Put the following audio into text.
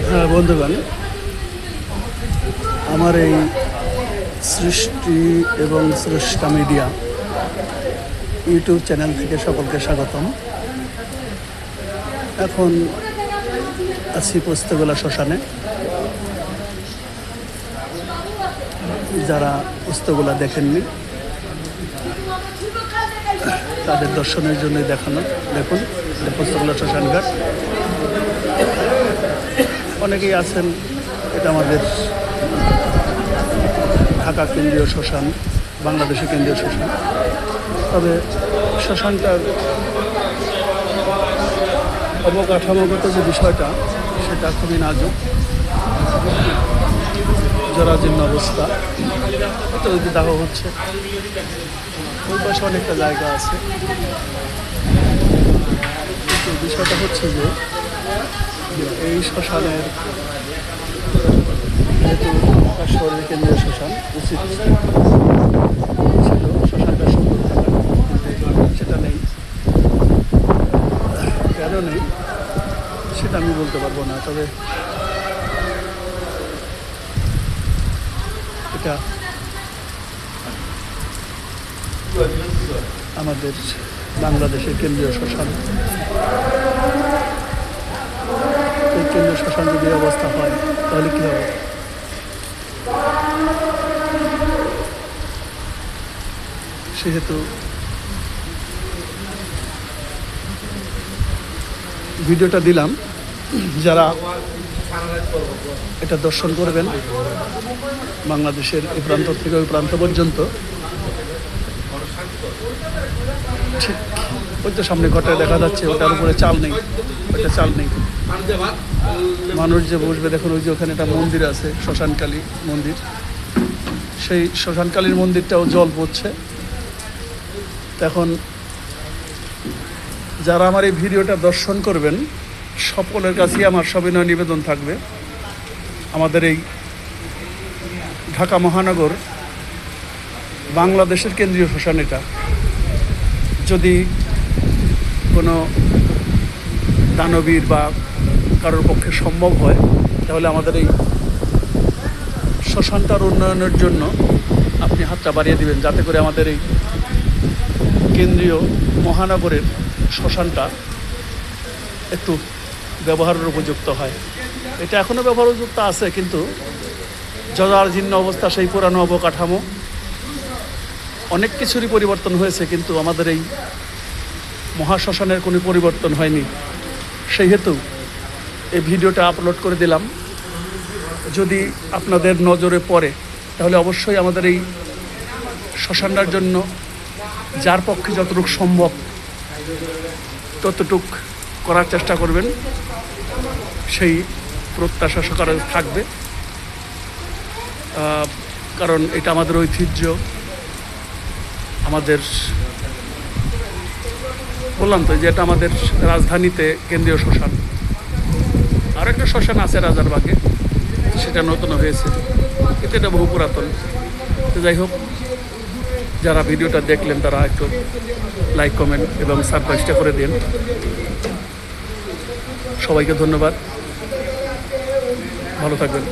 হ্যাঁ বন্ধুগণ, আমার এই সৃষ্টি এবং স্রষ্টা মিডিয়া ইউটিউব চ্যানেল থেকে সকলকে স্বাগতম। এখন আছি পোস্তগোলা শ্মশানে। যারা পোস্তগোলা দেখেননি তাদের দর্শনের জন্য দেখানো। দেখুন, পোস্তগোলা শ্মশানঘাট। অনেকেই আছেন, এটা আমাদের ঢাকা কেন্দ্রীয় শ্মশান, বাংলাদেশের কেন্দ্রীয় শ্মশান। তবে শ্মশানটার অবকাঠামোগত যে বিষয়টা, সেটা খুবই নাজুক, জরাজীর্ণ অবস্থা। এটা ওই দাহ হচ্ছে, ওই পাশে অনেকটা জায়গা আছে। কিন্তু বিষয়টা হচ্ছে যে এই শ্মশানের যেহেতু শহরের কেন্দ্রীয় শ্মশান, উচিত ছিল শ্মশানটা সুন্দর থাকা, সেটা নেই। কেন নেই সেটা আমি বলতে পারবো না। তবে এটা আমাদের বাংলাদেশের কেন্দ্রীয় শ্মশান। এই কেন্দ্রীয় শ্মশান যদি অবস্থা হয় তাহলে কী হবে? সেহেতু ভিডিওটা দিলাম, যারা এটা দর্শন করবেন বাংলাদেশের এই প্রান্ত থেকে ওই প্রান্ত পর্যন্ত। ঠিক ওই তো সামনে ঘটায় দেখা যাচ্ছে, ওটার উপরে চাল নেই, ওইটা চাল নেই। মানুষ যে বসবে, দেখুন ওই যে ওখানে একটা মন্দির আছে, শ্মশানকালী মন্দির। সেই শ্মশানকালীর মন্দিরটাও জল পড়ছে। এখন যারা আমার এই ভিডিওটা দর্শন করবেন, সকলের কাছেই আমার সবিনয় নিবেদন থাকবে, আমাদের এই ঢাকা মহানগর বাংলাদেশের কেন্দ্রীয় শ্মশান। এটা যদি কোনো দানবীর বা কারোর পক্ষে সম্ভব হয়, তাহলে আমাদের এই শ্মশানটার উন্নয়নের জন্য আপনি হাতটা বাড়িয়ে দিবেন, যাতে করে আমাদের এই কেন্দ্রীয় মহানগরের শ্মশানটা একটু ব্যবহারের উপযুক্ত হয়। এটা এখনও ব্যবহার উপযুক্ত আছে, কিন্তু জরাজীর্ণ অবস্থা, সেই পুরানো অবকাঠামো, অনেক কিছুরই পরিবর্তন হয়েছে, কিন্তু আমাদের এই মহাশ্মশানের কোনো পরিবর্তন হয়নি। সেই হেতু এই ভিডিওটা আপলোড করে দিলাম। যদি আপনাদের নজরে পড়ে তাহলে অবশ্যই আমাদের এই শ্মশানটার জন্য যার পক্ষে যতটুকু সম্ভব ততটুক করার চেষ্টা করবেন, সেই প্রত্যাশা সকালে থাকবে। কারণ এটা আমাদের ঐতিহ্য, আমাদের বললাম তো যে এটা আমাদের রাজধানীতে কেন্দ্রীয় শ্মশান। আর একটা শ্মশান আছে রাজারবাগে, সেটা নতুন হয়েছে, কিন্তু এটা বহু পুরাতন। তো যাই হোক, যারা ভিডিওটা দেখলেন তারা একটু লাইক, কমেন্ট এবং সাবস্ক্রাইবটা করে দিন। সবাইকে ধন্যবাদ, ভালো থাকবেন।